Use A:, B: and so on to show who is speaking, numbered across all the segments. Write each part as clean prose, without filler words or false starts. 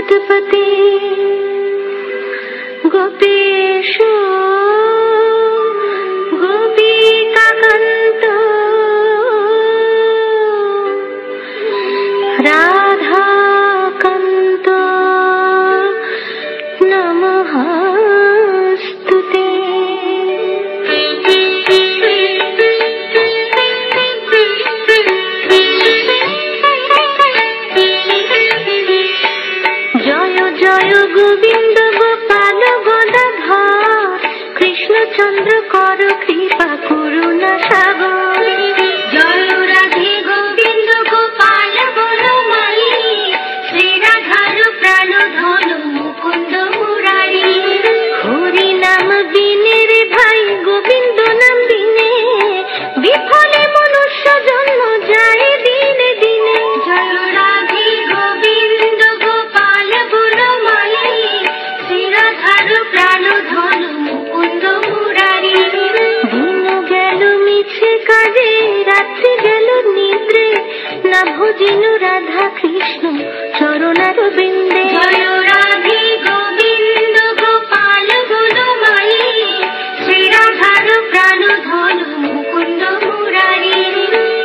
A: उत्पत्ति गोपेश गोपिकाकान्त राधाकान्त नमस्तुते। जय जय गोविंद गोपाल गदाधर कृष्णचंद्र कर कृपा करुणा सागर। जय राधे गोविंद गोपाल बनमाली श्री राधार प्राण धन मुकुंद मुरारी। हरि नाम बिने रे भाई गोविंद नाम बिने विफले मनुष्य जन्म जाए दिने दिने। जय राधे गोविंद गोपाल बनमाली श्री राधार प्राण धन मुकुंद मुरारी। दिन गेल मिछे काजे रात्रि गेल निद्रे ना भजिनु राधा कृष्ण चरणार बिंदे। जय राधे गोविंद गोपाल बनमाली श्री राधार प्राण धन मुकुंद मुरारी।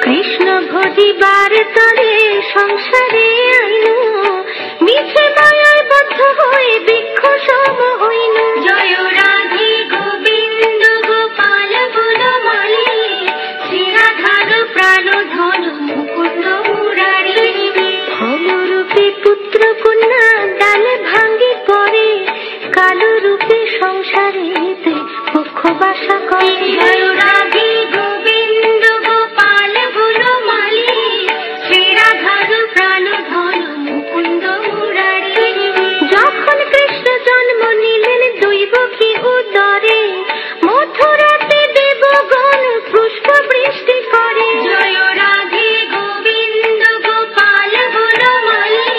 A: कृष्ण भजिबार तरे संसारे आइनु मिछे मायाय बद्ध हये बृक्ष सम हइनु। जय राधे गोविंद गोपाल बनमाली श्री राधार प्राण धन मुकुंद मुरारी। फल रूपे पुत्र कन्या डाले भांगी पड़े कालो रूपे संसारेते मुख बासा करे। जय राधे गोविंद गोपाल बनमाली श्री राधार प्राण धन मुकुंद मुरारी। যখন কৃষ্ণ জন্ম নিলেন দৈবকী উদরে মথুরাতে দেবগণ পুষ্প বৃষ্টি করে। জয় রাধে গোবিন্দ গোপাল বনমালী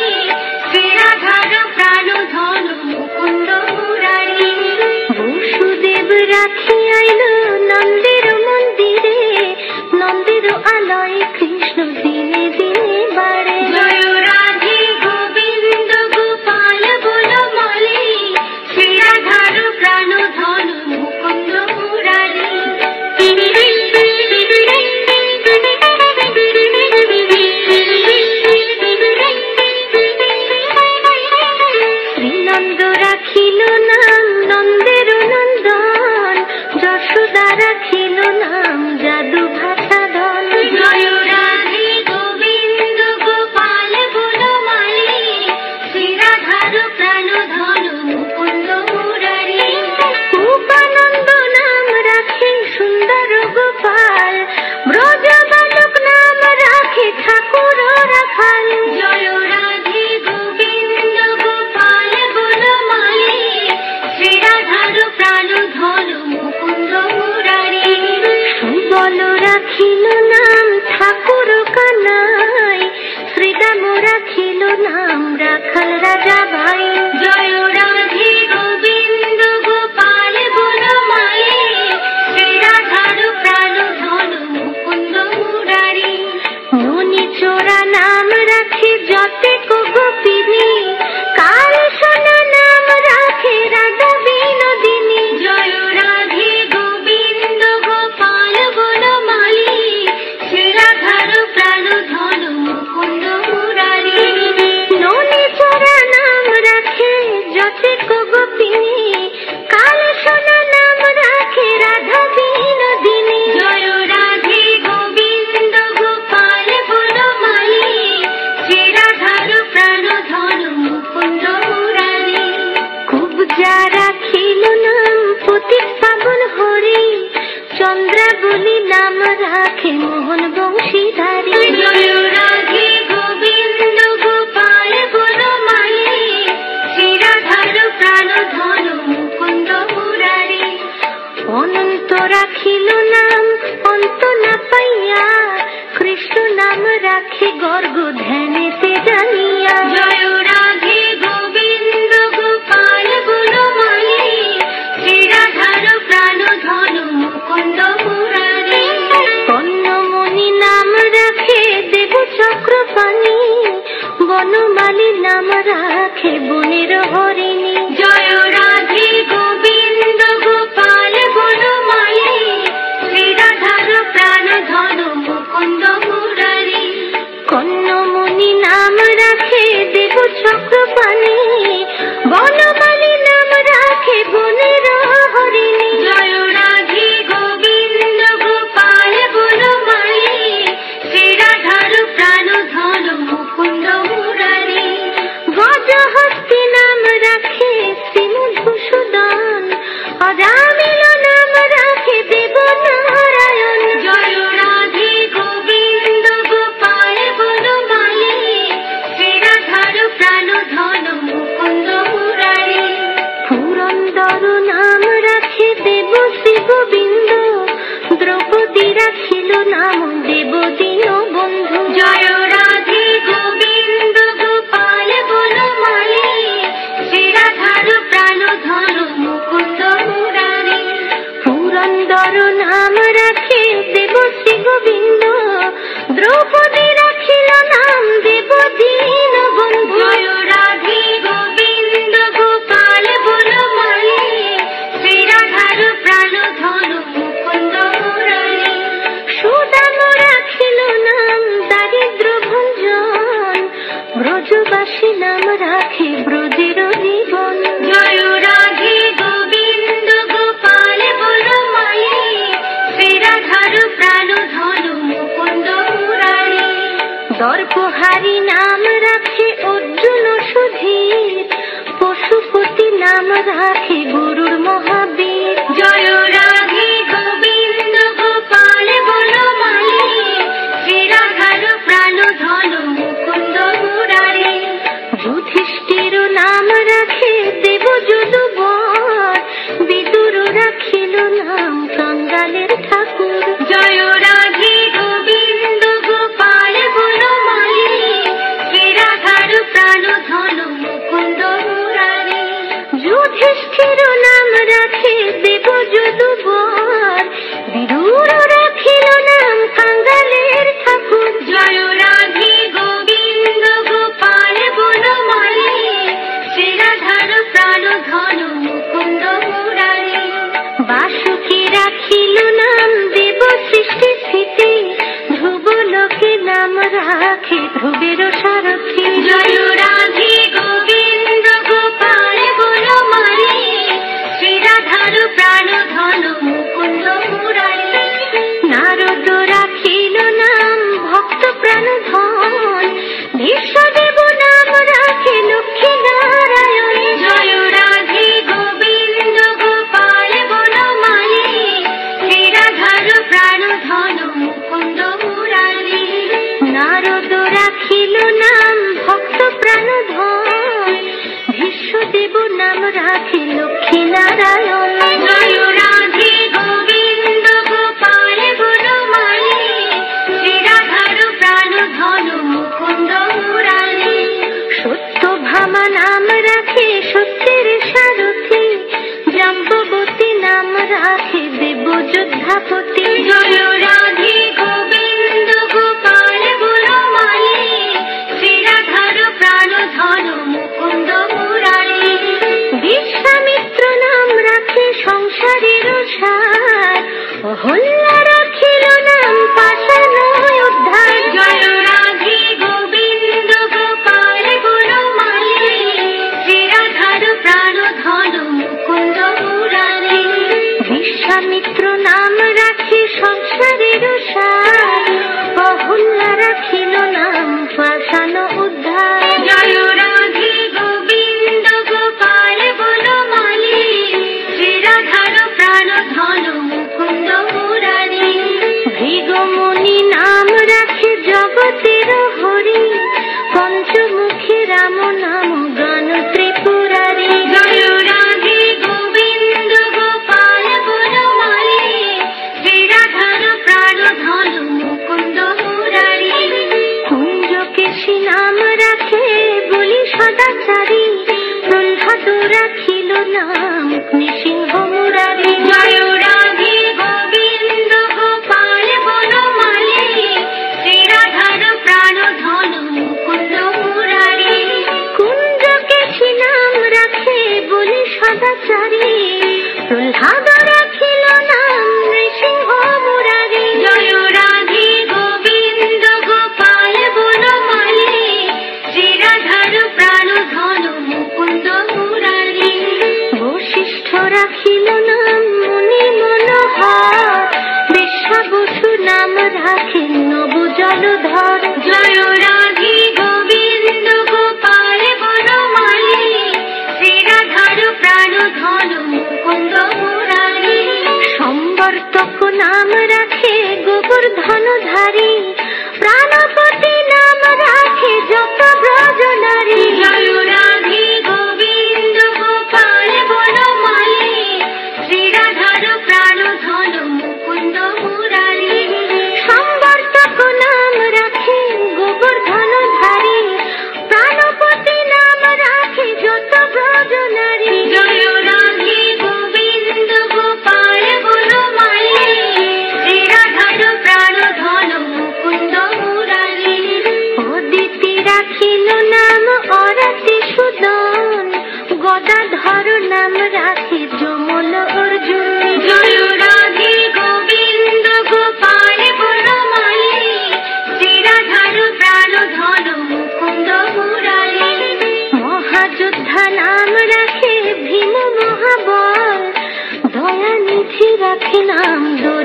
A: শ্রী রাধার প্রাণ ধন মুকুন্দ মুরারি। বসুদেব রাখি আইল নন্দের মন্দিরে নন্দের আলয়ে কৃষ্ণ দিনে দিনে বাড়ে। জয় রাধে গোবিন্দ গোপাল বনমালী শ্রী রাধার প্রাণ ধন মুকুন্দ মুরারি। শ্রীনন্দ রাখিল নাম নন্দের নন্দন যশোদা রাখিল নাম জাদু ভাষা ধন। জয় রাধে গোবিন্দ গোপাল বনমালী শ্রী রাধার প্রাণ ধন মুকুন্দ মুরারি। উপানন্দ নাম রাখে সুন্দর গোপাল ব্রজ বালক নাম রাখে ঠাকুর রাখাল। জয় রাধে গোবিন্দ গোপাল বনমালী শ্রী রাধার প্রাণ ধন মুকুন্দ মুরারি। সুবল রাখিল নাম ঠাকুর কানাই শ্রীরাম রাখিল নাম রাখাল রাজা ভাই। জয় রাধে গোবিন্দ গোপাল বনমালী শ্রী রাধার প্রাণ ধন মুকুন্দ মুরারি। ননি চোরা নাম রাখে যতে গোপিনী কাল সোনা নাম রাখে রাধা বিনোদিনী। জয় রাধে গোবিন্দ গোপাল বনমালী শ্রী রাধার প্রাণ ধন মুকুন্দ মুরারি। ননি চোরা নাম রাখে যতে গোপিনী কাল সোনা নাম রাখে রাধা বিনোদিনী। জয় রাধে গোবিন্দ গোপাল বনমালী শ্রী রাধার প্রাণ ধন মুকুন্দ মুরারি। কুবজা রাখিল নাম পতি পাবন হরি চন্দ্রাবলী নাম রাখে মোহন বংশীধারী। জয় রাধে গোবিন্দ গোপাল বনমালী শ্রী রাধার প্রাণ ধন মুকুন্দ মুরারি। অনন্ত রাখিল নাম অন্ত না পাইয়া কৃষ্ণ নাম রাখে গর্গ ধ্যানেতে জানিয়া। জয় রাধে গোবিন্দ গোপাল বনমালী শ্রী রাধার প্রাণ ধন মুকুন্দ মুরারি। কর্ণমণি নাম রাখে দেব চক্রপাণি বনমালী নাম রাখে হরিণী। জয় রাধে গোবিন্দ গোপাল বনমালী, শ্রীরাধার প্রাণ ধন মুকুন্দ মুরারি। কন্যমণি নাম রাখে দেব চক্রপাণী, বনমালী নাম রাখে বনের হরিণী। জয় রাধে গোবিন্দ গোপাল বনমালী, শ্রীরাধার প্রাণ ধন মুকুন্দ মুরারি। গজহস্তি নাম রাখে শ্রী মধুসূদন, অজামিল নাম রাখে দেব নারায়ণ। জয় রাধে গোবিন্দ গোপাল বনমালী, শ্রীরাধার প্রাণ ধন মুকুন্দ মুরারি। পুরন্দর নাম রাখে দেব শ্রী গোবিন্দ, দ্রৌপদী রাখিল নাম দেব দীন বন্ধু। জয় রাধে গোবিন্দ গোপাল বনমালী, শ্রীরাধার প্রাণ ধন মুকুন্দ মুরারি। পুরন্দর নাম রাখে দেব শ্রী গোবিন্দ, দ্রৌপদী রাখিল নাম দেব দীন বন্ধু। জয় রাধে গোবিন্দ গোপাল বনমালী, শ্রীরাধার প্রাণ ধন মুকুন্দ মুরারি। সুদাম রাখিল নাম দারিদ্র ভঞ্জন, ব্রজবাসী নাম রাখে ব্রজের জীবন। জয় রাধে গোবিন্দ গোপাল বনমালী, শ্রীরাধার প্রাণ ধন মুকুন্দ মুরারি। দর্পহারি নাম রাখে অর্জুন সুধীর, পশুপতি নাম রাখে গরুর মহাবীর। জয় রাধে গোবিন্দ গোপাল বনমালী, শ্রীরাধার প্রাণ ধন মুকুন্দ মুরারি। যুধিষ্ঠির নাম রাখে দেব যদুবর, বিদুর রাখিল নাম কাঙ্গালের ঠাকুর। জয় রাধে গোবিন্দ গোপাল বনমালী, শ্রীরাধার প্রাণ ধন মুকুন্দ মুরারি। যুধিষ্ঠির নাম রাখে দেব যদুবর, বিদুর রাখিল নাম কাঙ্গালের ঠাকুর। জয় রাধে গোবিন্দ গোপাল বনমালী, শ্রীরাধার প্রাণ ধন মুকুন্দ মুরারি। বাসুকি রাখিল নাম দেব সৃষ্টি স্থিতি, ধ্রুবলোকে নাম রাখে ধ্রুবের সারথি। জয় রাধে গোবিন্দ গোপাল বনমালী, শ্রীরাধার প্রাণ ধন মুকুন্দ মুরারি। নারদ রাখিল নাম ভক্ত প্রাণ ধন, বিশ্বদেব নাম রাখে লক্ষ্মী নারায়ণ। জয় রাধে গোবিন্দ গোপাল বনমালী, শ্রীরাধার প্রাণ ধন মুকুন্দ মুরারি। নারদ রাখিল নাম ভক্ত প্রাণ ধন, বিশ্বদেব নাম রাখে লক্ষ্মী নারায়ণ। জয় রাধে গোবিন্দ গোপাল বনমালী, শ্রীরাধার প্রাণ ধন মুকুন্দ মুরারি। সত্যভামা নাম রাখে সত্যের সারথি, জাম্ববতী নাম রাখে দেব যোদ্ধাপতি। জয় রাধে গোবিন্দ গোপাল বনমালী, শ্রীরাধার প্রাণ ধন মুকুন্দ মুরারি। বিশ্বামিত্র নাম রাখে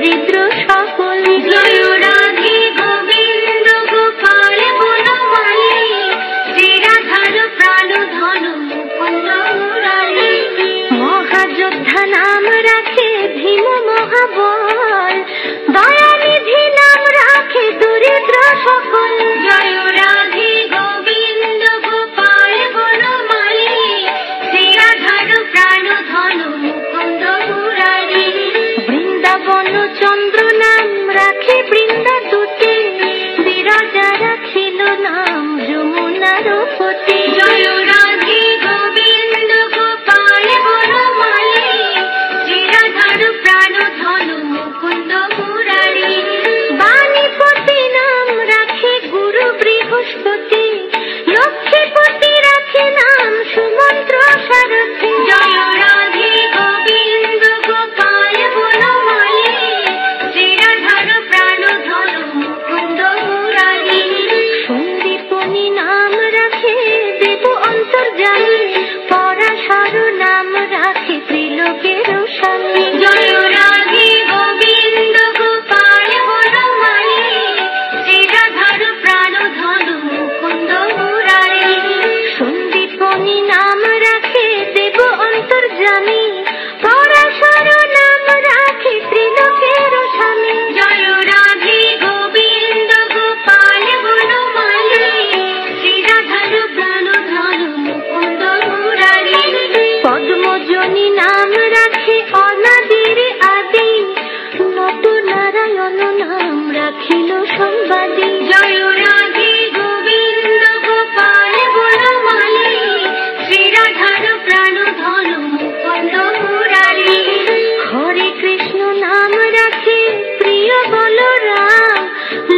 A: দরিদ্র সকল। জয় রাধে গোবিন্দ গোপাল বনমালী, শ্রীরাধার প্রাণ ধন মুকুন্দ মুরারি। মহাযোদ্ধা নাম রাখে ভীম মহাবল, দয়ানিধি নাম রাখে দরিদ্র সকল। জয় রাধে গোবিন্দ গোপাল বনমালী, শ্রীরাধার প্রাণ ধন মুকুন্দ মুরারি। বৃন্দাবন চন্দ্র নাম রাখে বৃন্দাদূতে, বিরাজা রাখিল নাম যমুনার পতি। জয় রাধে গোবিন্দ গোপাল বনমালী, শ্রীরাধার প্রাণ ধন মুকুন্দ মুরারি। বাণীপতি নাম রাখে গুরু বৃহস্পতি, লক্ষ্মীপতি রাখে নাম সুমন্ত্র সারথি। জয় রাধে গোবিন্দ গোপাল বনমালী, শ্রীরাধার প্রাণ ধন মুকুন্দ মুরারি। সন্দীপনী নাম রাখে দেব অন্তর্যামী, পরাশর নাম রাখে ত্রিলোকের স্বামী। জয় রাধে গোবিন্দ গোপাল বনমালী, শ্রীরাধার প্রাণ ধন মুকুন্দ মুরারি। সন্দীপনী নাম রাখে দেব অন্তর্যামী, পরাশর নাম রাখে ত্রিলোকের স্বামী। জয় রাধে গোবিন্দ গোপাল বনমালী, শ্রীরাধার প্রাণ ধন মুকুন্দ মুরারি। পদ্মজনী নাম রাখে অনাদির আদি, নট নারায়ণ নাম রাখিল সংবাদী। জয় রাধে গোবিন্দ গোপাল বনমালী, শ্রীরাধার প্রাণ ধন মুকুন্দ মুরারি। হরে কৃষ্ণ নাম রাখে প্রিয় বলরাম,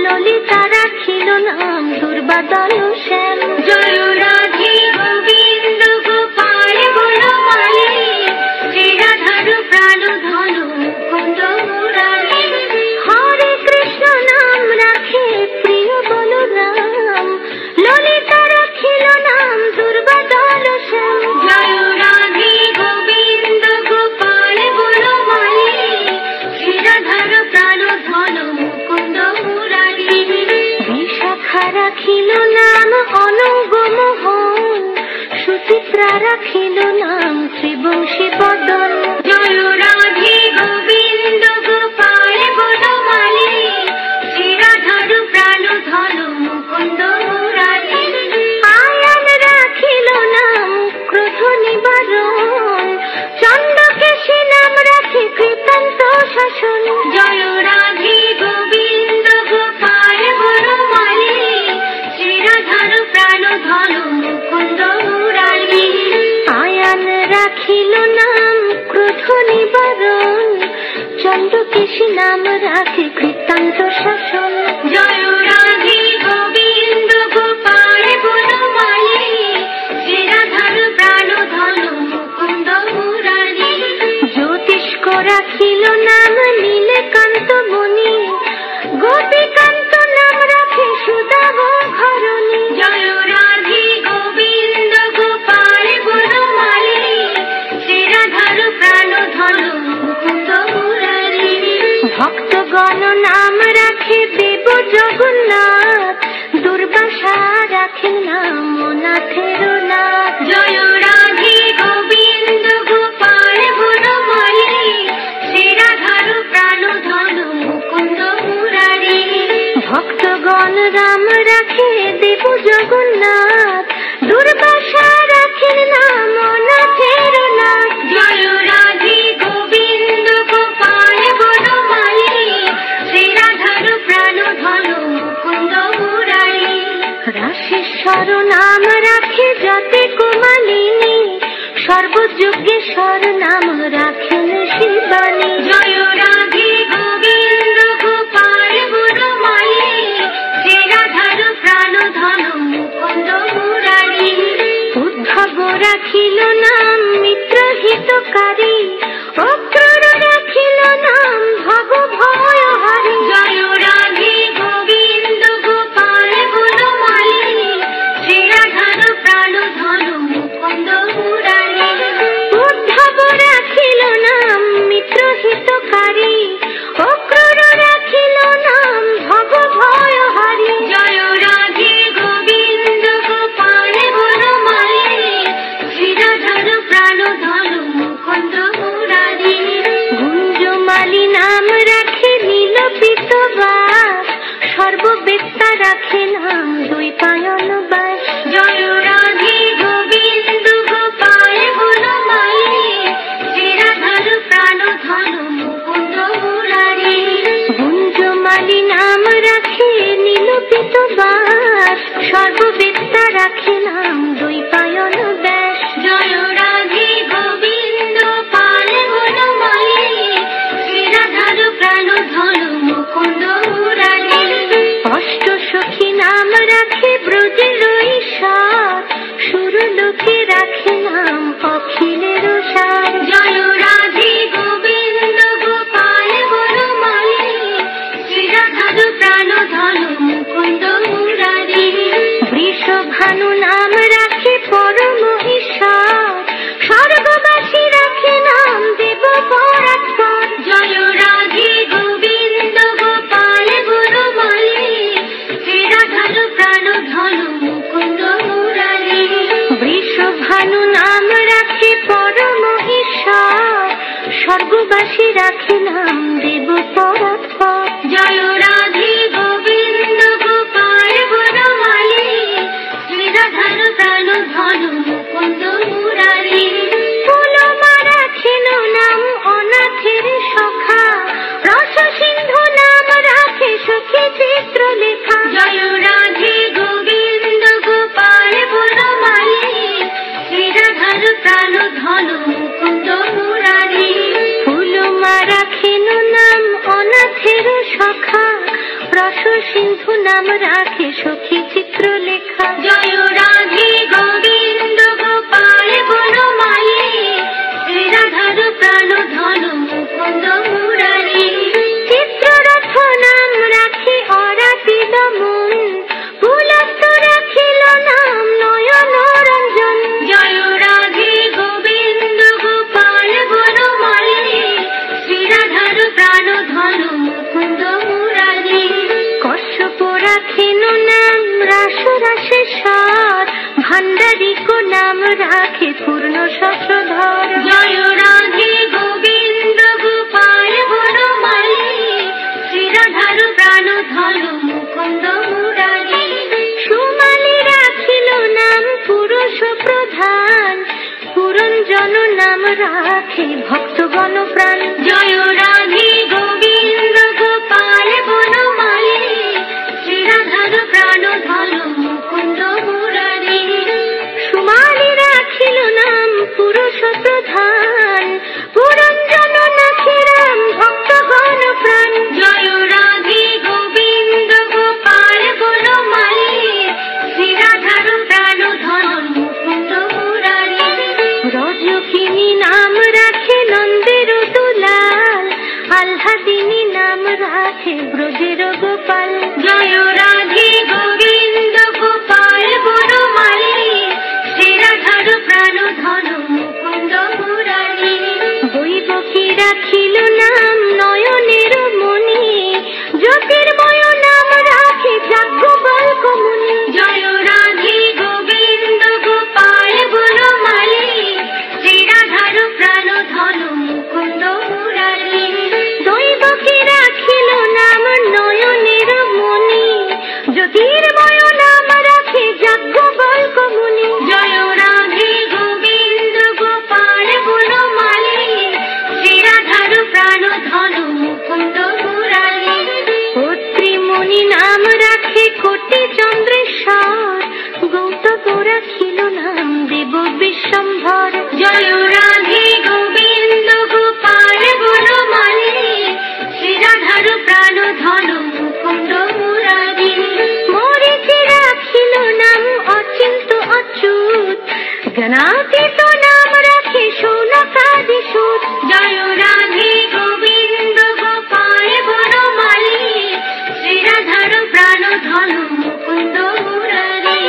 A: ললিতা রাখিল নাম দুর্বাদল শ্যাম। জয় রাধে গোবিন্দ গোপাল বনমালী, শ্রীরাধার প্রাণ ধন মুকুন্দ মুরারি। হরে কৃষ্ণ নাম রাখে প্রিয় বলরাম, ললিতা রাখিল নাম দুর্বাদল শ্যাম। জয় রাধে গোবিন্দ গোপাল বনমালী, শ্রীরাধার প্রাণ ধন মুকুন্দ মুরারি। বিশাখা রাখিল নাম অনঙ্গ মোহন, সুচিত্রা রাখিল নাম ত্রিবংশী বদন। জয় রাধে গোবিন্দ গোপাল বনমালী, শ্রীরাধার প্রাণ ধন মুকুন্দ মুরারি। আয়ান রাখিল নাম ক্রোধ নিবারণ, চন্দ্রকেশী নাম রাখে কৃতান্ত শাসন। জয় রাধে গোবিন্দ গোপাল বনমালী, শ্রীরাধার প্রাণ ধন মুকুন্দ মুরারি। আয়ান রাখিল নাম ক্রোধ নিবারণ, চন্দ্রকেশী নাম রাখে কৃতান্ত শাসন। জয় রাধে গোবিন্দ গোপাল বনমালী, শ্রীরাধার প্রাণ ধন মুকুন্দ মুরারি। জ্যোতিষ্ক রাখিল নাম নীলকান্ত মণি, গোপীকান্ত নাম রাখে সুদাম ঘরণী। জয় রাধে গোবিন্দ গোপাল বনমালী, শ্রীরাধার প্রাণ ধন মুকুন্দ মুরারি। ভক্তগণ নাম রাখে দেব জগন্নাথ, দুর্বাসা রাখে নাম নাথের নাথ। জয় রাধে গোবিন্দ গোপাল বনমালী, শ্রীরাধার প্রাণ ধন মুকুন্দ মুরারি। ভক্তগণ রাম রাখে দেব জগন্নাথ, দুর্বাসা রাখেন নাম নাথের নাথ। জয় রাধে গোবিন্দ গোপাল বনমালী, শ্রীরাধার প্রাণ ধন মুকুন্দ মুরারি। রাশেশ্বর নাম রাখে যতে কুমালিনী, সর্বযজ্ঞেশ্বর নাম রাখেন শিবানী। জয় রাধে গোবিন্দ গোপাল বনমালী, শ্রীরাধার প্রাণ ধন মুকুন্দ মুরারি। উদ্ধব রাখিল নাম মিত্র হিতকারী, অক্রূর রাখিল নাম ভগ ভয়হারী। জয় রাধে গোবিন্দ গোপাল বনমালী, শ্রীরাধার প্রাণ ধন মুকুন্দ মুরারি। উদ্ধব রাখিল নাম মিত্র হিতকারী, অক্রূর ভানু নাম রাখে পরম ঈশ্বর, স্বর্গবাসী রাখে নাম দেব পরাৎপর। জয় রাধে গোবিন্দ গোপাল বনমালী, শ্রী রাধার প্রাণ ধন মুকুন্দ মুরারি। বৃষভানু নাম রাখে পরম ঈশ্বর, স্বর্গবাসী রাখে নাম দেব পরাৎপর। জয় রাধে গোবিন্দ গোপাল বনমালী, শ্রী রাধার প্রাণ ধন মুকুন্দ মুরারি। ফুলমা রাখেন নাম অনাথের সখা, রস সিন্ধু নাম রাখে সখী চিত্রলেখা। জয় রাধে গোবিন্দ গোপাল বনমালী, শ্রী রাধার প্রাণ ধন মুকুন্দ মুরারি। ফুলমা রাখেন নাম অনাথের সখা, রস সিন্ধু নাম রাখে সখী চিত্রলেখা। জয় রাধে গোবিন্দ গোপাল বনমালী, শ্রী রাধার প্রাণ ধন মুকুন্দ মুরারি। চিত্ররথ নাম রাখে অরাতি দমন, পুলস্ত রাখিল নাম নয়ন রঞ্জন। জয় রাধে গোবিন্দ গোপাল বনমালী, শ্রী রাধার প্রাণ ধন মুকুন্দ মুরারি। কশ্যপ রাখেন নাম রাস রাসেশ্বর, ভান্ডারিক নাম রাখে পূর্ণ শশধর। জয় রাধে গোবিন্দ গোপাল বনমালী, শ্রী রাধার প্রাণ ধন মুকুন্দ মুরারি। সুমালী রাখিল নাম পুরুষ প্রধান, পুরঞ্জন নাম রাখে ভক্তগণ প্রাণ। জয় রাধে গোবিন্দ গোপাল বনমালী, শ্রী রাধার প্রাণ ধন মুকুন্দ মুরারি। সুমালী রাখিল নাম পুরুষ প্রধান, পুরঞ্জন নাখে রাম ভক্তগণ প্রাণ। জয় রাধে গোবিন্দ গোপাল বনমালী, শ্রী রাধার প্রাণ ধন মুকুন্দ মুরারি। রজকিনী নাম রাখে নন্দের দুলাল, আহ্লাদিনী নাম রাখে ব্রজের গোপাল। জয় রাধে গোবিন্দ গোপাল বনমালী, শ্রী রাধার প্রাণ ধন মুকুন্দ মুরারি। বৈবকী রাখিল নাম নয়নের মণি, জ্যোতির্ময় নাম রাখে যাজ্ঞবল্ক মুনি। জয় রাধে গোবিন্দ গোপাল বনমালী, শ্রী রাধার প্রাণ ধন মুকুন্দ মুরারি। দৈবকী রাখিল নাম নয়নের মণি, জ্যোতির্ময় নাম রাখে যাজ্ঞবল্ক মুনি। জয় রাধে গোবিন্দ গোপাল বনমালী, শ্রী রাধার প্রাণ ধন মুকুন্দ মুরারি। কর্ত্রীমণি নাম রাখে কোটি চন্দ্রেশ্বর, গৌতম রাখিল নাম দেব বিশ্বম্ভর। জয় রাধে গোবিন্দ গোপাল বনমালী, শ্রী রাধার প্রাণ ধন মুকুন্দ মুরারি। মরিচি রাখিল নাম অচিন্ত অচ্যুত, জ্ঞানাতীত নাম রাখে শৌনকাদি সুত। জয় রাধে গোবিন্দ গোপাল বনমালী, শ্রী রাধার প্রাণ ধন মুকুন্দ মুরারি।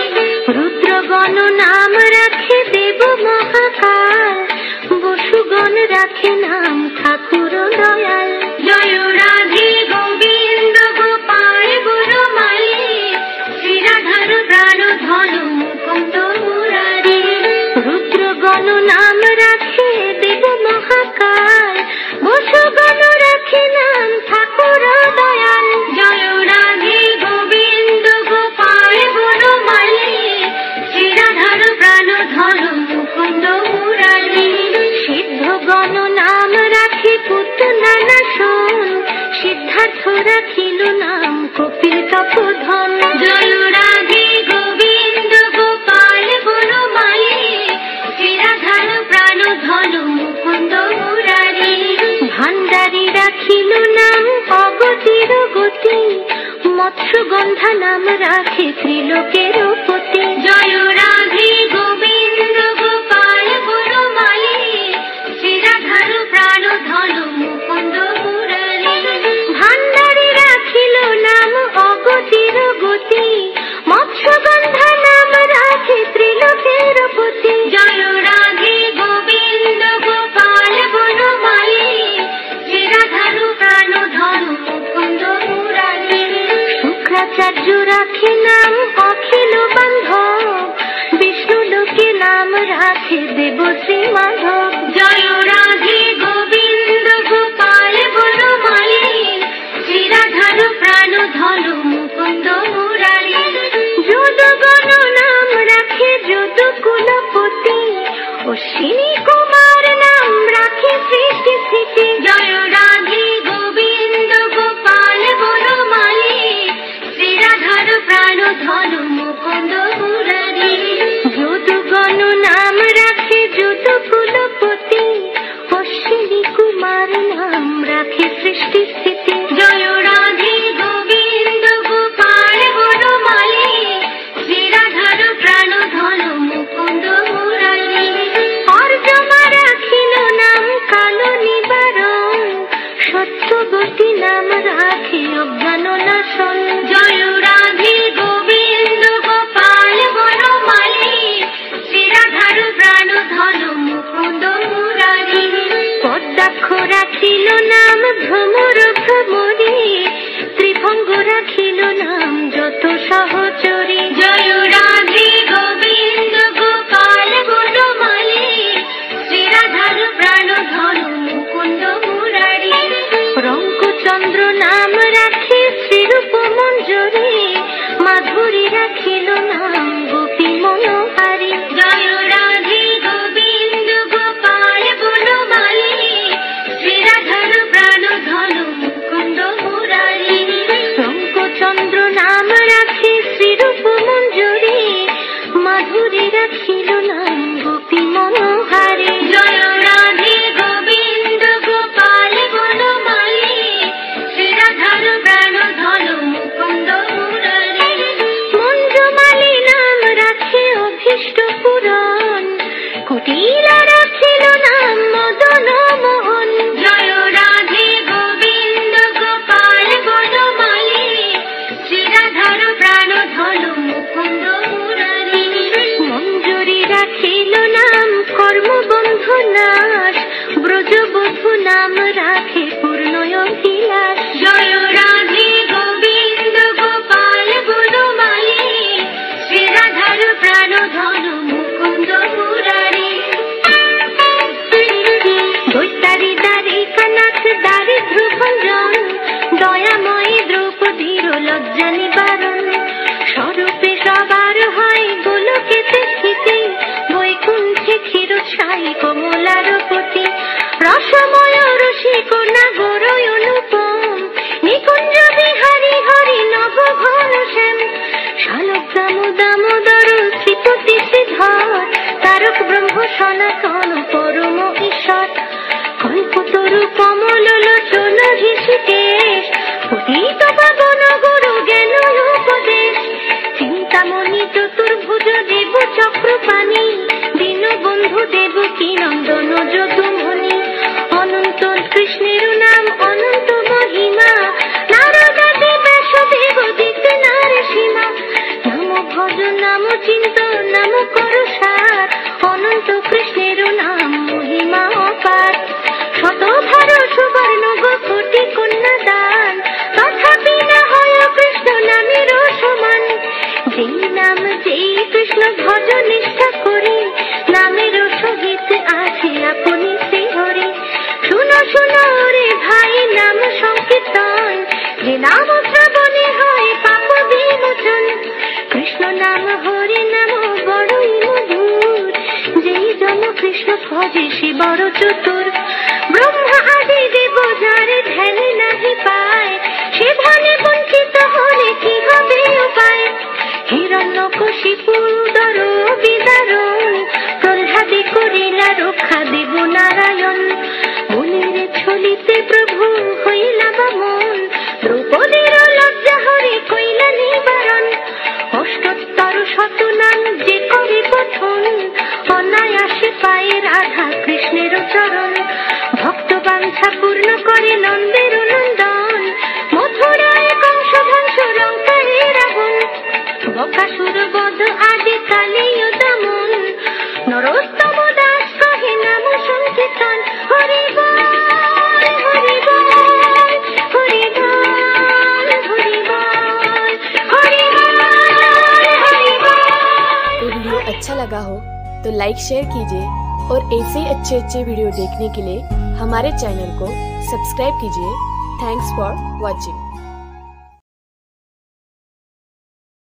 A: রুদ্রগণ নাম রাখে দেব মহাকাল, বসুগণ রাখে নাম ঠাকুর দয়াল। জয় রাধে গোবিন্দ গোপাল বনমালী, শ্রী রাধার প্রাণ ধন মুকুন্দ মুরারি। রুদ্রগণ নাম রাখে দেব মহাকাল, বসুগণ রাখে নাম ঠাকুর দয়াল। জয় রাধে গোবিন্দ গোপাল বনমালী, শ্রী রাধার প্রাণ ধন মুকুন্দ মুরারি। সিদ্ধগণ নাম রাখে পুত নানা শোন, সিদ্ধার্থ রাখিল নাম কপিল তপোধন। জয় রাধে গোবিন্দ গোপাল বনমালী, শ্রী রাধার প্রাণ ধন মুকুন্দ মুরারি। ভান্ডারী রাখিল নাম অগতির গতি, মৎস্যগন্ধা নাম রাখে ত্রিলোকের পতি। জয় রাধে গোবিন্দ গোপাল বনমালী, শ্রী রাধার প্রাণ ধন মুকুন্দ মুরারি। ভান্ডারী রাখিল নাম অগতির গতি, মৎস্যগন্ধা নাম রাখে শ্রী মাধব। জয় রাধে গোবিন্দ গোপাল বনমালী, শ্রী রাধার প্রাণ ধন মুকুন্দ মুরারি। যদুগণ নাম রাখে যদু কুলপতি, অশ্বিনী কুমার নাম রাখে সৃষ্টি স্থিতি। জয় রাধে গোবিন্দ গোপাল বনমালী, শ্রী রাধার প্রাণ ধন মুকুন্দ মুরারি। যদুগণ নাম রাখে যদু কুলপতি, অশ্বিনী কুমার নাম রাখে সৃষ্টি স্থিতি। জয় রাধে গোবিন্দ গোপাল বনমালী, শ্রী রাধার প্রাণ ধন মুকুন্দ মুরারি। অর্জমা রাখিল নাম কালো নিবারণ, সত্যবতী নাম রাখে অজ্ঞান নাশন। জয় রাধে গোবিন্দ গোপাল বনমালী, শ্রী রাধার প্রাণ ধন মুকুন্দ মুরারি। পদ্মাক্ষ রাখিল নাম ভ্রমর ভ্রমরী, ত্রিভঙ্গ রাখিল নাম যত সহচরী। জয় রাধে গোবিন্দ গোপাল বনমালী, শ্রী রাধার প্রাণ ধন মুকুন্দ মুরারি। রঙ্কচন্দ্র নাম রাখে শ্রীরূপ মঞ্জরী, মাধুরী রাখিল নাম গোপী মনোহারী। জয় রাধে গোবিন্দ গোপাল বনমালী, শ্রী রাধার প্রাণ ধন মুকুন্দ মুরারি। রঙ্কচন্দ্র নাম রাখে শ্রীরূপ মঞ্জরী, মাধুরী রাখিল নাম গোপী মনোহারী। জয় রাধে গোবিন্দ গোপাল বনমালী, শ্রী রাধার প্রাণ ধন মুকুন্দ মুরারি। মঞ্জুমালী নাম রাখে অভীষ্ট পূরণ, কুটিলা রাখিল নাম মদন মোহন। জয় রাধে গোবিন্দ গোপাল বনমালী, শ্রী রাধার প্রাণ ধন মুকুন্দ মুরারি। মঞ্জুরি রাখিল নাম কর্মবন্ধু নাশ, ব্রজবধূ নাম রাখে পূর্ণয় অভিলাষ। জয় রাধে গোবিন্দ গোপাল বনমালী, শ্রী রাধার প্রাণ ধন মুকুন্দ মুরারি। দৈত্যারি দ্বারিকানাথ দারিদ্র ভঞ্জন, দয়াময়ী দ্রৌপদীর লজ্জা নিবারণ। স্বরূপে সবার হয় গোলকেতে স্থিতি, বৈকুণ্ঠে ক্ষীরসায়ী কমলার পতি। রসময় রসিক নাগর অনুপম, নিকুঞ্জ বিহারী হরি নব ঘন শ্যাম। শালগ্রাম দামোদর শ্রীপতি শ্রীধর, তারক ব্রহ্ম সনাতন পরম ঈশ্বর। কল্পতরু কমল লোচন ঋষিকেশ, পতিত পাবন গুরু জ্ঞান উপদেশ। চিন্তামণি চতুর্ভুজ দেব চক্রপাণি, দীনবন্ধু দেবকী নন্দন যদুমণি। অনন্ত কৃষ্ণের নাম অনন্ত মহিমা, নারদাদি ব্যাসদেব দিতে নারসীমা। নাম ভজ নাম চিন্ত নাম কর সার, অনন্ত কৃষ্ণের নাম মহিমা অপার। শতভার সুবর্ণ কোটি কন্যা দান, তথাপি না হয় কৃষ্ণ নামের সমান। যেই নাম যেই কৃষ্ণ ভজ নিষ্ঠা করি, নামের সহিত আছে আপনি শ্রীহরি। শুনো শুনো রে ভাই নাম সংকীর্তন, যে নাম শ্রবণে হয় পাপ বিমোচন। কৃষ্ণ নাম হরি নাম বড়ই মধুর, যেই জন কৃষ্ণ ভজে সে বড় চতুর। ব্রহ্মা আদি দেব যারে ধ্যান নাহি পায়, সে ধ্যানে বঞ্চিত হলে কি হবে উপায়। হিরণ্যকশিপুর উদর বিদারণ, প্রহ্লাদে করিলা রক্ষা দেব নারায়ণ। মনের ছলিতে প্রভু হইলা বামন, দ্রৌপদীর লজ্জা হরে কইলা নিবারণ। অষ্টোত্তর শত নাম যে করে পঠন, অনায়াসে পায়ে রাধা কৃষ্ণের চরণ। ভক্ত বাঞ্ছা পূর্ণ করে নন্দের নন্দন, মথুরায় কংস ধ্বংস লঙ্কায় রাবণ। বকাসুর বধ আদি কালীয় দমন, নরোত্তম দাস কহে নাম সংকীর্তন। হরি বল হরি বল হরি বল হরি বল হরি বল হরি বল।
B: तो वीडियो अच्छा लगा हो तो लाइक शेयर कीजिए और ऐसे ही अच्छे वीडियो देखने के लिए हमारे चैनल को सब्सक्राइब कीजिए। Thanks for watching.